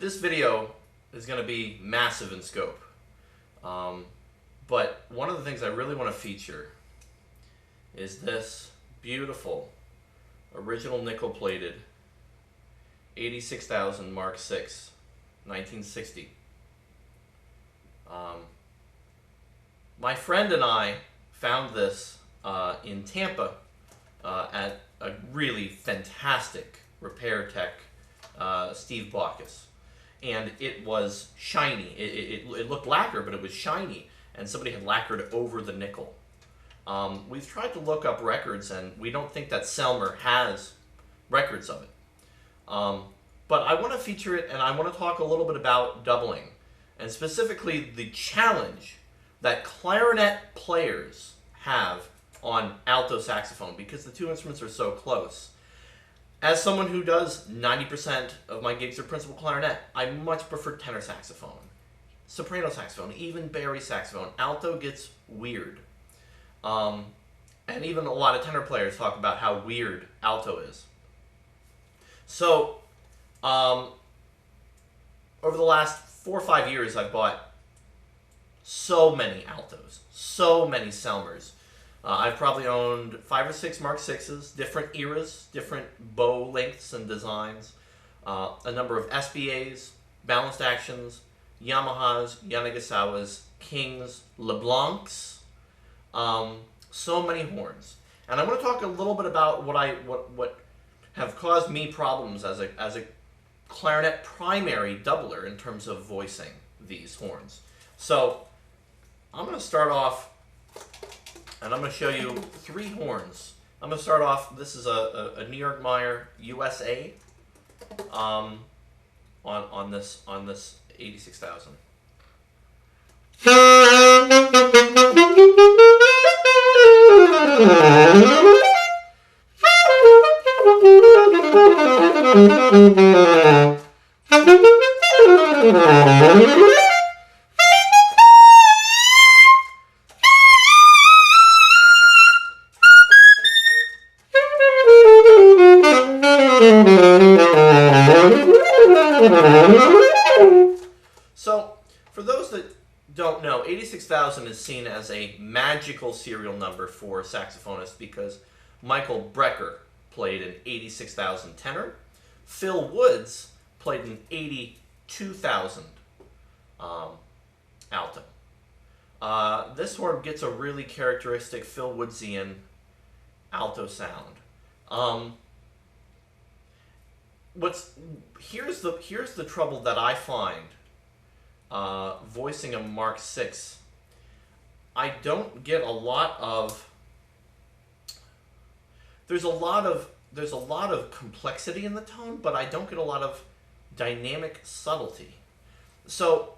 This video is going to be massive in scope, but one of the things I really want to feature is this beautiful original nickel plated 86,000 Mark VI 1960. My friend and I found this in Tampa at a really fantastic repair tech, Steve Baucus. And it was shiny. It looked lacquered, but it was shiny. And somebody had lacquered over the nickel. We've tried to look up records, and we don't think that Selmer has records of it. But I want to feature it, and I want to talk a little bit about doubling, and specifically the challenge that clarinet players have on alto saxophone, because the two instruments are so close. As someone who does 90% of my gigs are principal clarinet, I much prefer tenor saxophone, soprano saxophone, even bari saxophone. Alto gets weird. And even a lot of tenor players talk about how weird alto is. So, over the last 4 or 5 years, I've bought so many altos, so many Selmers. I've probably owned 5 or 6 Mark VIs, different eras, different bow lengths and designs, a number of SBAs, balanced actions, Yamahas, Yanagisawas, Kings, LeBlancs, so many horns. And I want to talk a little bit about what have caused me problems as a clarinet primary doubler in terms of voicing these horns. So I'm going to start off, and I'm going to show you 3 horns. I'm going to start off, this is a New York Meyers USA on this 86,000. So, for those that don't know, 86,000 is seen as a magical serial number for saxophonists because Michael Brecker played an 86,000 tenor. Phil Woods played an 82,000 alto. This horn gets a really characteristic Phil Woodsian alto sound. Here's the trouble that I find voicing a Mark VI. I don't get a lot of. There's a lot of complexity in the tone, but I don't get a lot of dynamic subtlety. So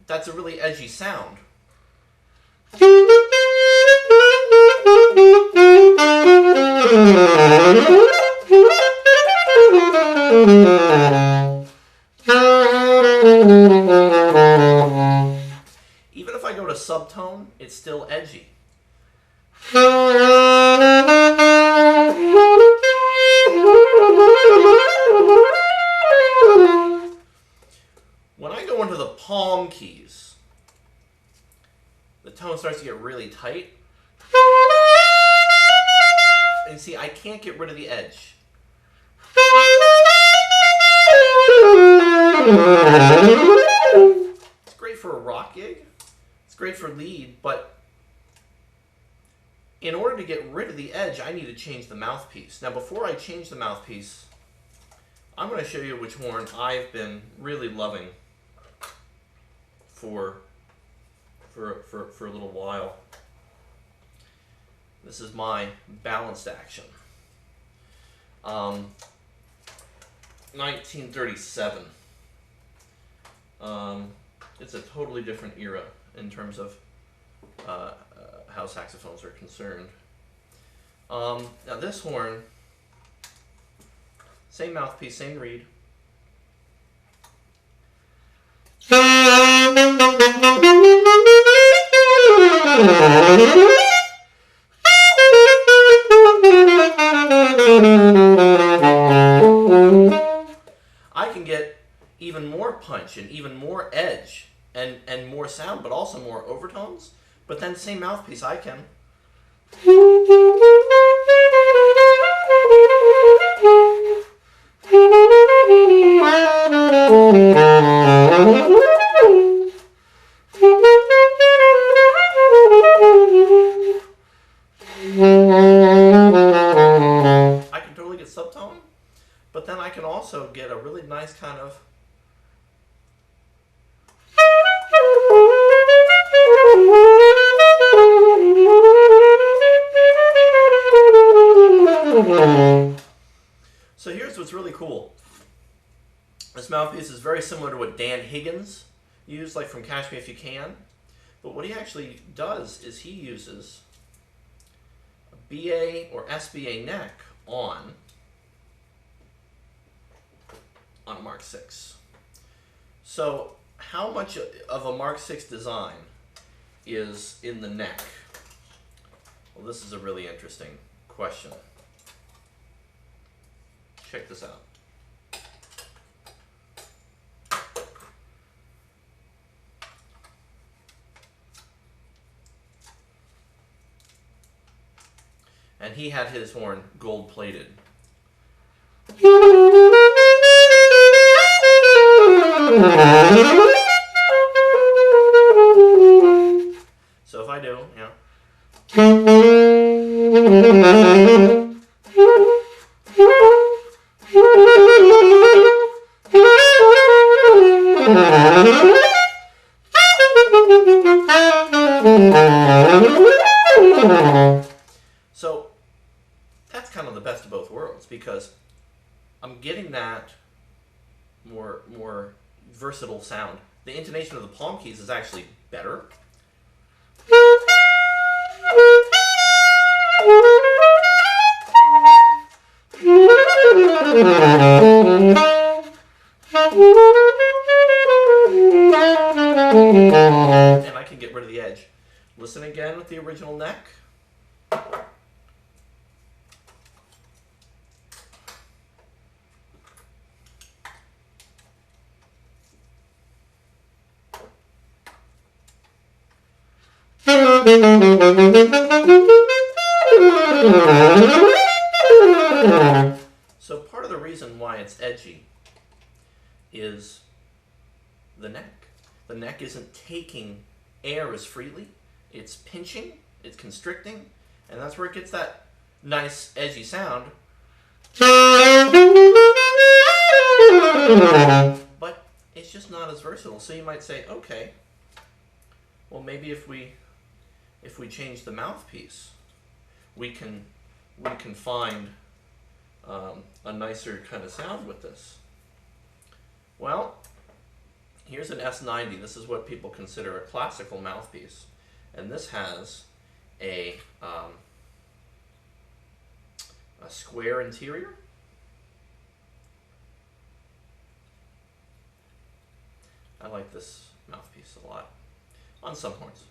that's a really edgy sound. Even if I go to subtone, it's still edgy. When I go into the palm keys, the tone starts to get really tight. And see, I can't get rid of the edge. It's great for a rock gig. It's great for lead, but in order to get rid of the edge, I need to change the mouthpiece. Now, before I change the mouthpiece, I'm going to show you which horn I've been really loving for a little while. This is my balanced action. 1937. It's a totally different era in terms of how saxophones are concerned. Now this horn, same mouthpiece, same reed. I can get even more punch and even more edge and more sound, but also more overtones. But then same mouthpiece, I can. I can totally get subtone, but then I can also get a really nice kind of So here's what's really cool. This mouthpiece is very similar to what Dan Higgins used, like from Catch Me If You Can. But what he actually does is he uses a BA or SBA neck on a Mark VI. So how much of a Mark VI design is in the neck? Well, this is a really interesting question. Check this out. And he had his horn gold plated. So if I do, yeah. So that's kind of the best of both worlds, because I'm getting that more versatile sound. The intonation of the palm keys is actually better. And I can get rid of the edge. Listen again with the original neck. So part of the reason why it's edgy is the neck. The neck isn't taking air as freely. It's pinching, it's constricting, and that's where it gets that nice edgy sound. But it's just not as versatile. So you might say, okay, well maybe if we change the mouthpiece, we can find a nicer kind of sound with this. Well, here's an S90. This is what people consider a classical mouthpiece, and this has a square interior. I like this mouthpiece a lot on some horns.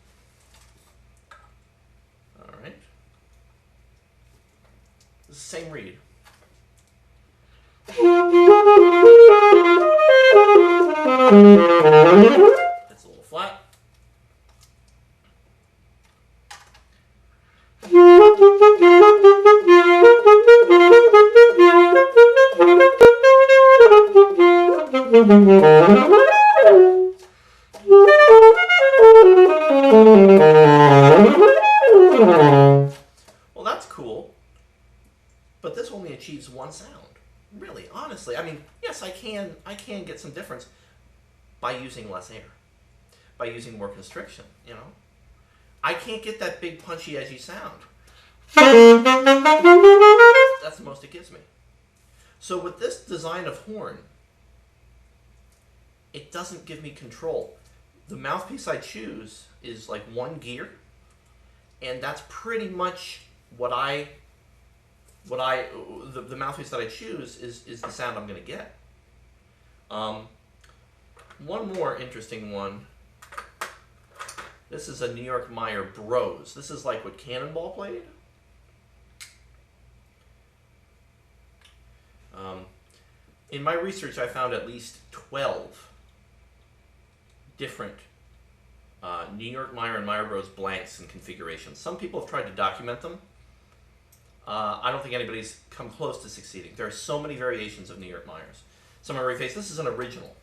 All right. The same reed. It's a little flat. Well, that's cool, but this only achieves one sound. Really, honestly, I mean, yes, I can get some difference by using less air, by using more constriction. You know, I can't get that big, punchy, edgy sound. That's the most it gives me. So with this design of horn, it doesn't give me control. The mouthpiece I choose is like one gear, and that's pretty much the mouthpiece that I choose is the sound I'm going to get. One more interesting one. This is a New York Meyers Bros. This is like what Cannonball played. In my research, I found at least 12 different New York Meyer and Meyer Bros blanks and configurations. Some people have tried to document them. I don't think anybody's come close to succeeding. There are so many variations of New York Meyers. Some are refaced. This is an original.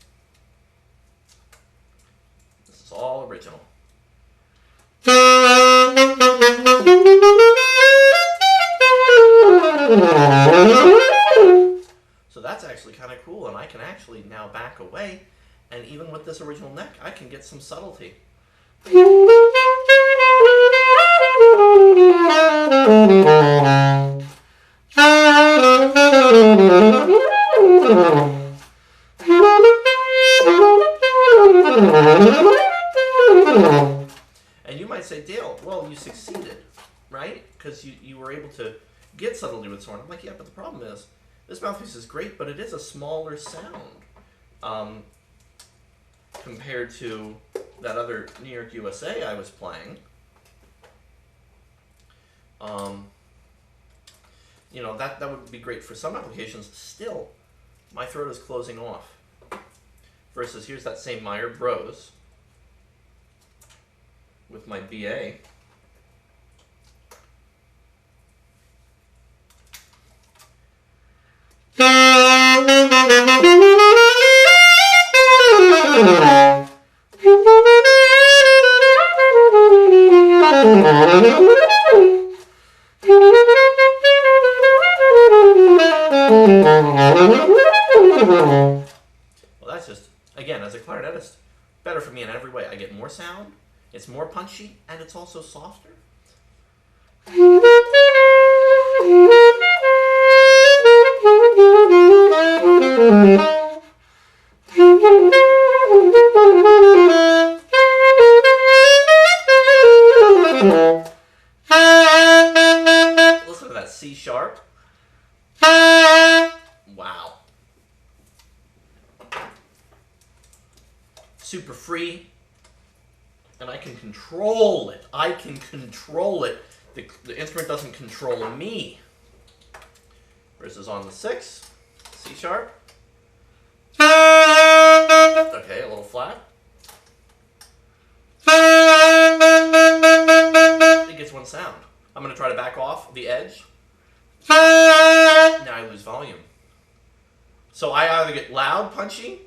This is all original. So that's actually kind of cool, and I can actually now back away, and even with this original neck, I can get some subtlety. And you might say, Dale, well, you succeeded, right? Because you were able to get subtlety with this horn. I'm like, yeah, but the problem is, this mouthpiece is great, but it is a smaller sound compared to that other New York USA I was playing. You know, that would be great for some applications. Still, my throat is closing off. Versus here's that same Meyer Bros with my BA. Well, that's just, again, as a clarinetist, better for me in every way. I get more sound, it's more punchy, and it's also softer. Listen to that C sharp. Wow. Super free. And I can control it. I can control it. The instrument doesn't control me. Versus on the 6, C sharp. Okay, a little flat. It gets one sound. I'm going to try to back off the edge. Now I lose volume. So I either get loud, punchy,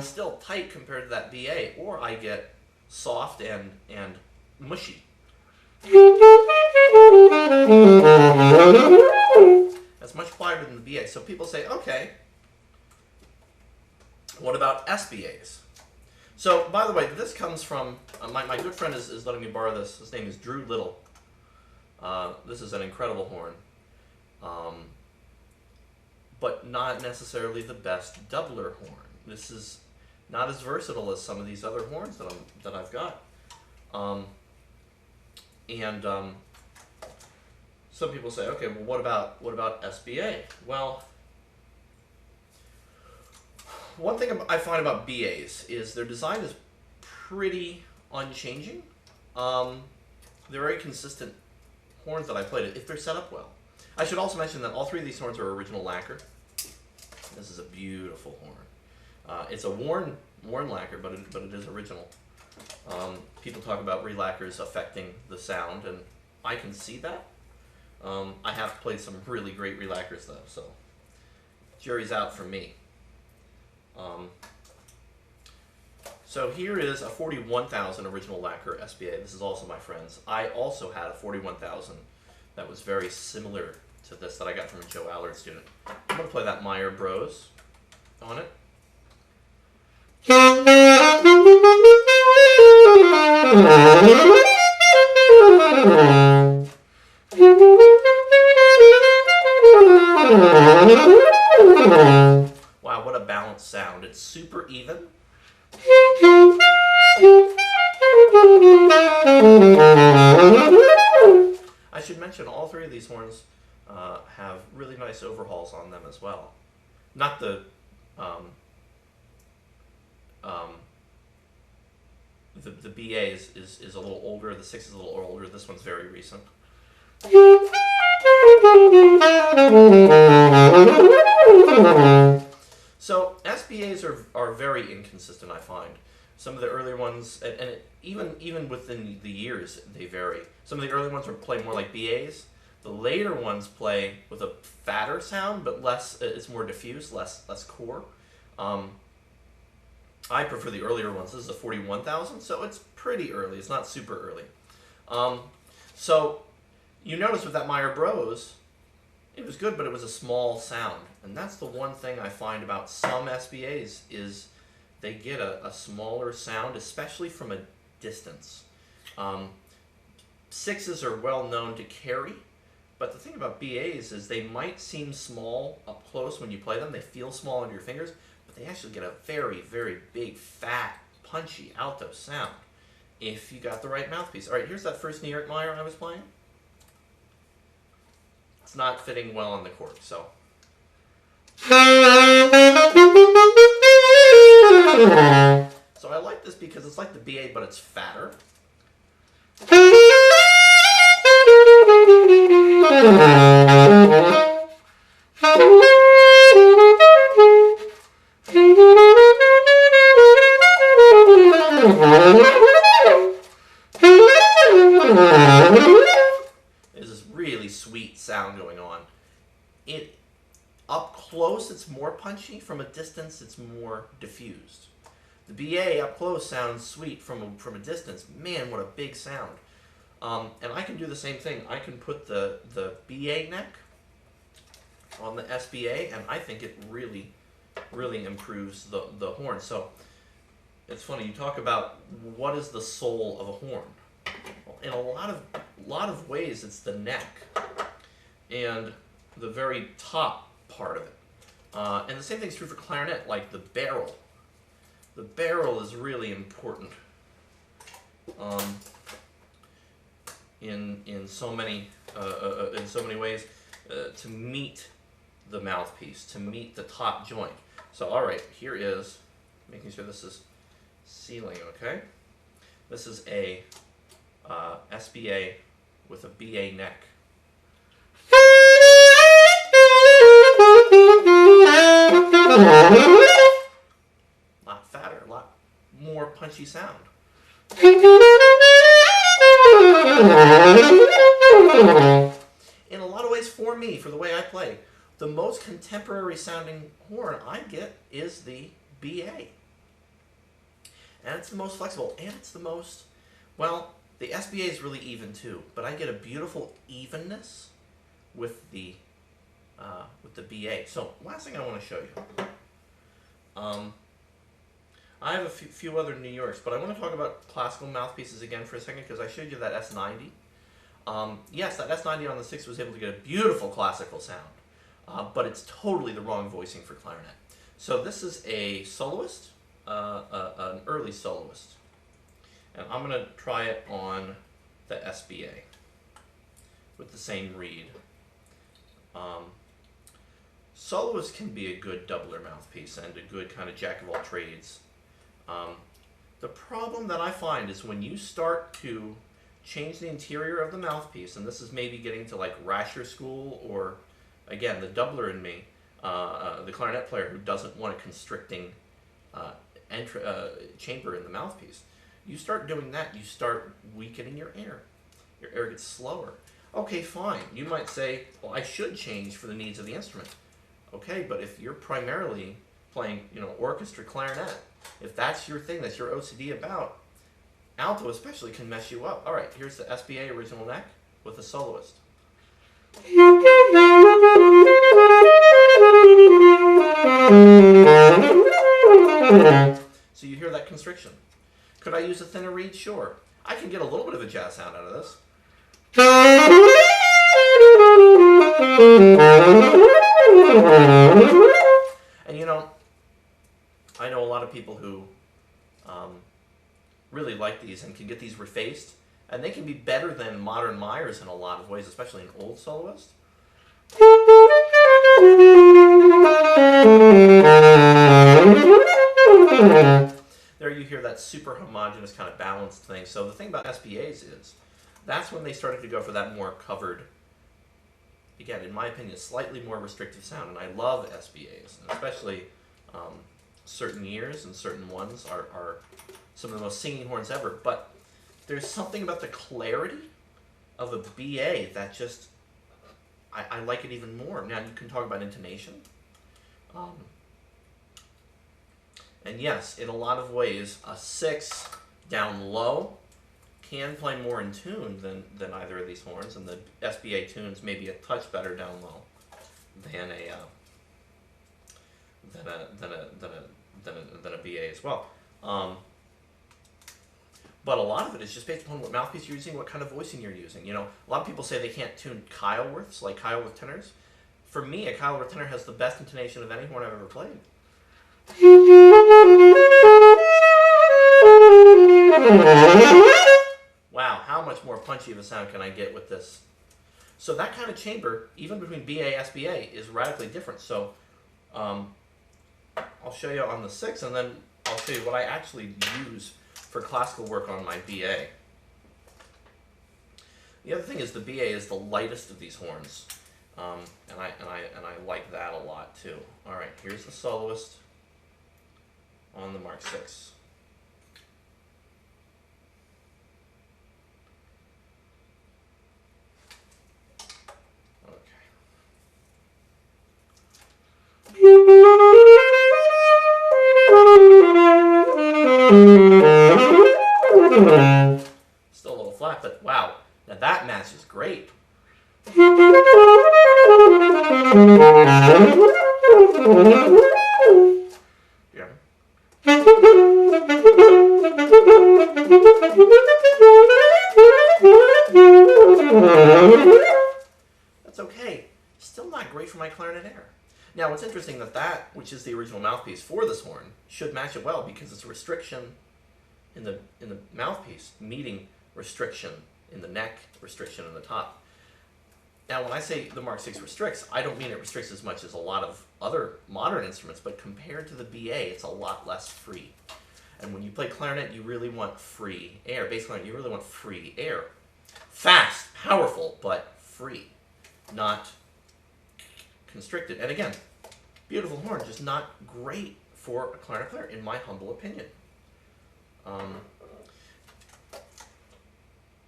still tight compared to that BA, or I get soft and mushy. That's much quieter than the BA. So people say, okay, what about SBAs? So, by the way, this comes from, my good friend is letting me borrow this. His name is Drew Little. This is an incredible horn. But not necessarily the best doubler horn. This is not as versatile as some of these other horns that I've got. Some people say, okay, well, what about SBA? Well, one thing I find about BAs is their design is pretty unchanging. They're very consistent horns that I played if they're set up well. I should also mention that all three of these horns are original lacquer. This is a beautiful horn. It's a worn lacquer, but it is original. People talk about re-lacquers affecting the sound, and I can see that. I have played some really great re-lacquers though, so jury's out for me. So here is a 41,000 original lacquer SBA. This is also my friend's. I also had a 41,000 that was very similar to this that I got from a Joe Allard student. I'm going to play that Meyer Bros on it. Wow, what a balanced sound. It's super even. I should mention all three of these horns have really nice overhauls on them as well. Not the the BA is a little older, the 6 is a little older, this one's very recent. So SBAs are very inconsistent, I find. Some of the earlier ones, and even within the years, they vary. Some of the early ones play more like BAs. The later ones play with a fatter sound, but less. It's more diffuse, less core. I prefer the earlier ones. This is a 41,000, so it's pretty early. It's not super early. So you notice with that Meyer Bros, it was good, but it was a small sound. And that's the one thing I find about some SBAs is they get a smaller sound, especially from a distance. Sixes are well known to carry, but the thing about BAs is they might seem small up close when you play them. They feel small under your fingers, but they actually get a very, very big, fat, punchy alto sound if you got the right mouthpiece. All right, here's that first New York Meyer I was playing. It's not fitting well on the cork, so. So I like this because it's like the BA, but it's fatter. There's this really sweet sound going on. Up close, it's more punchy. From a distance, it's more diffused. The BA up close sounds sweet. From a distance, man, what a big sound. And I can do the same thing. I can put the BA neck on the SBA, and I think it really, really improves the horn. So it's funny, you talk about what is the soul of a horn. Well, in a lot of ways, it's the neck and the very top part of it. And the same thing's true for clarinet, like the barrel. The barrel is really important in so many ways to meet the mouthpiece, to meet the top joint. So all right, here is making sure this is sealing. Okay, this is a SBA with a BA neck. A lot fatter, a lot more punchy sound. In a lot of ways, for me, for the way I play, the most contemporary sounding horn I get is the BA. And it's the most flexible, and it's the most, well, the SBA is really even too, but I get a beautiful evenness with the BA. So last thing I want to show you. I have a few other New Yorks, but I want to talk about classical mouthpieces again for a second because I showed you that S90. Yes, that S90 on the 6 was able to get a beautiful classical sound, but it's totally the wrong voicing for clarinet. So this is a soloist, an early soloist, and I'm going to try it on the SBA with the same reed. Soloist can be a good doubler mouthpiece and a good kind of jack of all trades. The problem that I find is when you start to change the interior of the mouthpiece, and this is maybe getting to like Rasher school or, again, the doubler in me, the clarinet player who doesn't want a constricting chamber in the mouthpiece. You start doing that, you start weakening your air. Your air gets slower. Okay, fine. You might say, well, I should change for the needs of the instrument. Okay, but if you're primarily playing, orchestra clarinet, if that's your thing, that's your OCD about, alto especially can mess you up. All right, here's the SBA original neck with a soloist. So you hear that constriction. Could I use a thinner reed? Sure. I can get a little bit of a jazz sound out of this. And I know a lot of people who really like these and can get these refaced, and they can be better than modern Meyers in a lot of ways, especially an old soloist. There you hear that super homogeneous kind of balanced thing. So the thing about SBAs is that's when they started to go for that more covered again, in my opinion, slightly more restrictive sound, and I love SBAs, and especially certain years and certain ones are some of the most singing horns ever, but there's something about the clarity of a BA that just, I like it even more. Now, you can talk about intonation, and yes, in a lot of ways, a 6 down low can play more in tune than either of these horns, and the SBA tunes may be a touch better down low than a BA as well. But a lot of it is just based upon what mouthpiece you're using, what kind of voicing you're using. You know, a lot of people say they can't tune Kyleworths, like Kyleworth tenors. For me, a Kyleworth tenor has the best intonation of any horn I've ever played. Wow, how much more punchy of a sound can I get with this? So that kind of chamber, even between BA and SBA, is radically different. So I'll show you on the 6, and then I'll show you what I actually use for classical work on my BA. The other thing is the BA is the lightest of these horns, and I like that a lot too. All right, here's the soloist on the Mark 6. Still a little flat, but wow, now that matches great. Yeah. That's okay. Still not great for my clarinet air. Now, what's interesting that which is the original mouthpiece for this horn should match it well, because it's a restriction in the mouthpiece meeting restriction in the neck, restriction in the top. Now, when I say the Mark 6 restricts, I don't mean it restricts as much as a lot of other modern instruments, but compared to the BA, it's a lot less free. And when you play clarinet, you really want free air. Bass clarinet, you really want free air. Fast, powerful, but free, not constricted. And again, beautiful horn, just not great for a clarinet player, in my humble opinion.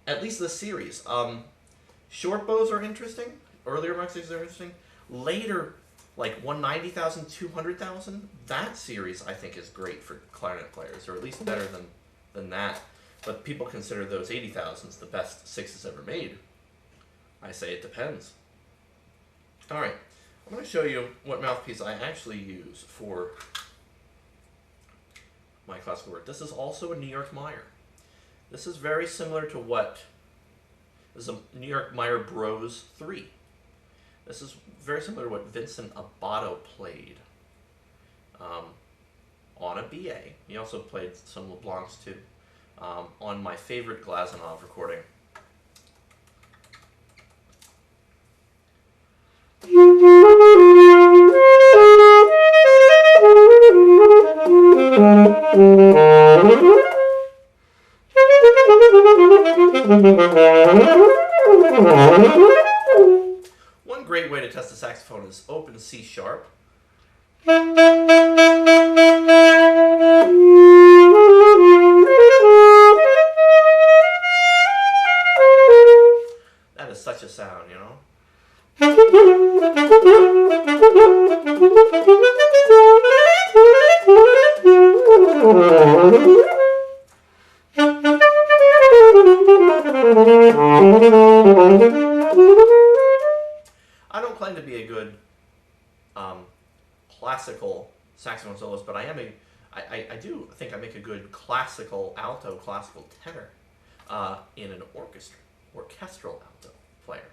At least this series. Short bows are interesting. Earlier Mark 6s are interesting. Later, like 190,000, 200,000, that series I think is great for clarinet players, or at least better than that. But people consider those 80,000s the best 6s ever made. I say it depends. All right, I'm going to show you what mouthpiece I actually use for my classical work. This is also a New York Meyer. This is very similar to this is a New York Meyer Bros 3. This is very similar to what Vincent Abato played on a BA. He also played some LeBlancs too, on my favorite Glazunov recording. One great way to test the saxophone is open C sharp. That is such a sound, you know? I don't claim to be a good classical saxophone soloist, but I do think I make a good classical alto, classical tenor in an orchestral alto player.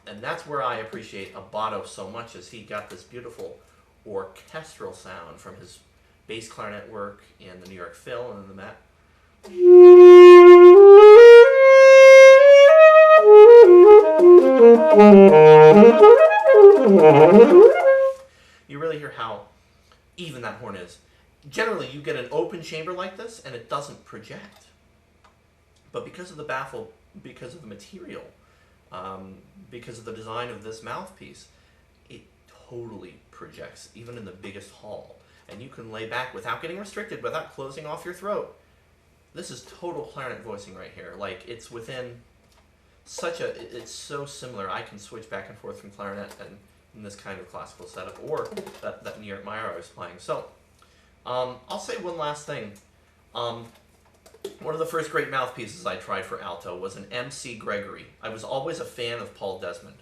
And that's where I appreciate Abato so much, is he got this beautiful orchestral sound from his bass clarinet work in the New York Phil and in the Met. You really hear how even that horn is. Generally, you get an open chamber like this, and it doesn't project. But because of the baffle, because of the material, because of the design of this mouthpiece. It totally projects, even in the biggest hall. And you can lay back without getting restricted, without closing off your throat. This is total clarinet voicing right here. Like, it's within it's so similar. I can switch back and forth from clarinet and in this kind of classical setup, or that New York Meyers I was playing. So, I'll say one last thing. One of the first great mouthpieces I tried for alto was an MC Gregory. I was always a fan of Paul Desmond.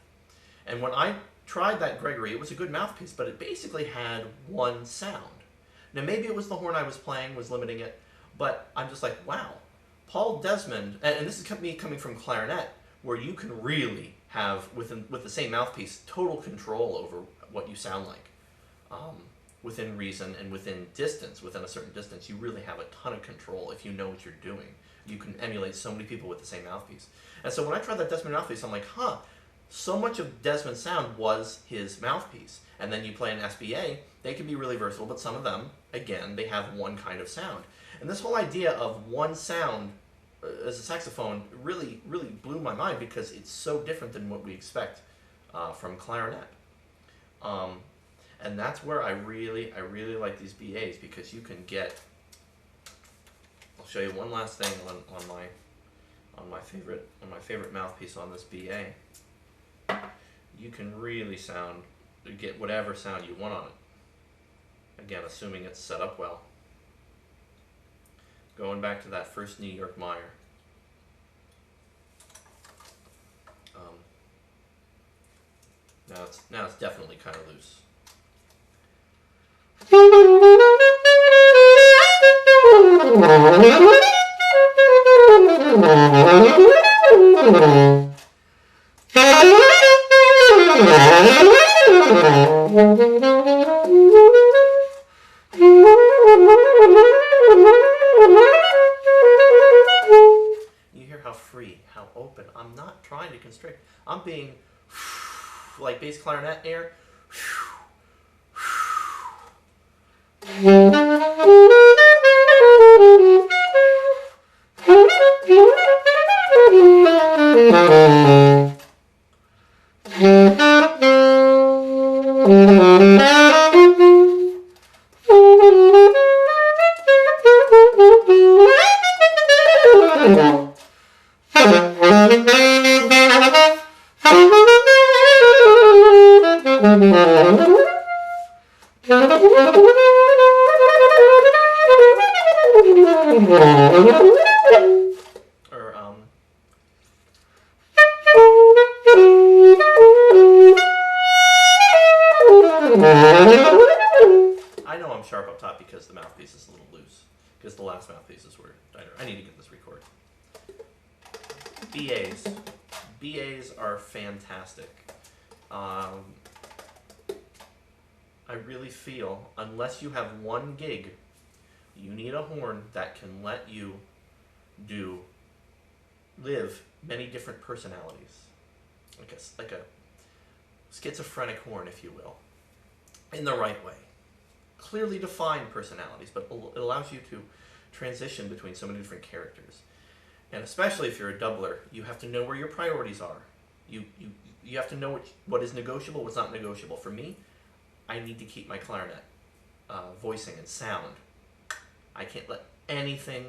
And when I tried that Gregory, it was a good mouthpiece, but it basically had one sound. Now, maybe it was the horn I was playing was limiting it, but I'm just like, wow. Paul Desmond, and this is me coming from clarinet, where you can really have, with the same mouthpiece, total control over what you sound like. Within reason and within distance, within a certain distance, you really have a ton of control if you know what you're doing. You can emulate so many people with the same mouthpiece. And so when I tried that Desmond mouthpiece, I'm like, so much of Desmond's sound was his mouthpiece. And then you play an SBA, they can be really versatile, but some of them, again, they have one kind of sound. And this whole idea of one sound as a saxophone really, really blew my mind, because it's so different than what we expect from clarinet. And that's where I really like these BAs, because you can get. I'll show you one last thing on my favorite mouthpiece on this BA. You can really get whatever sound you want on it. Again, assuming it's set up well. Going back to that first New York Meyers. Now it's definitely kind of loose. You hear how free, how open. I'm not trying to constrict. I'm being like bass clarinet air. I know I'm sharp up top because the mouthpiece is a little loose, because the last mouthpieces were tighter. I need to get this recorded. BAs are fantastic. I really feel, unless you have one gig, you need a horn that can let you live many different personalities. Like a schizophrenic horn, if you will, in the right way. Clearly defined personalities, but it allows you to transition between so many different characters. And especially if you're a doubler, you have to know where your priorities are. You have to know what is negotiable, what's not negotiable. For me, I need to keep my clarinet voicing and sound. I can't let anything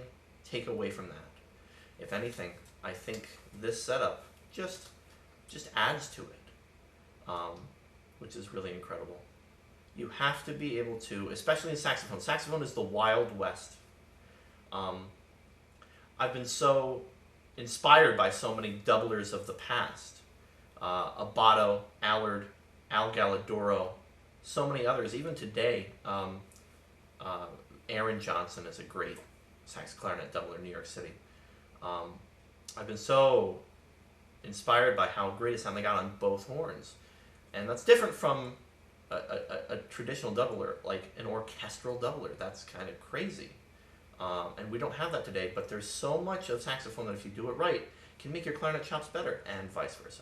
take away from that. If anything, I think this setup just adds to it, which is really incredible. You have to be able to, especially in saxophone. Saxophone is the Wild West. I've been so inspired by so many doublers of the past. Abato, Allard, Al Galladoro, so many others. Even today, Aaron Johnson is a great sax clarinet doubler in New York City. I've been so inspired by how great a sound they got on both horns. And that's different from a traditional doubler, like an orchestral doubler. That's kind of crazy. And we don't have that today, but there's so much of saxophone that if you do it right, can make your clarinet chops better, and vice versa.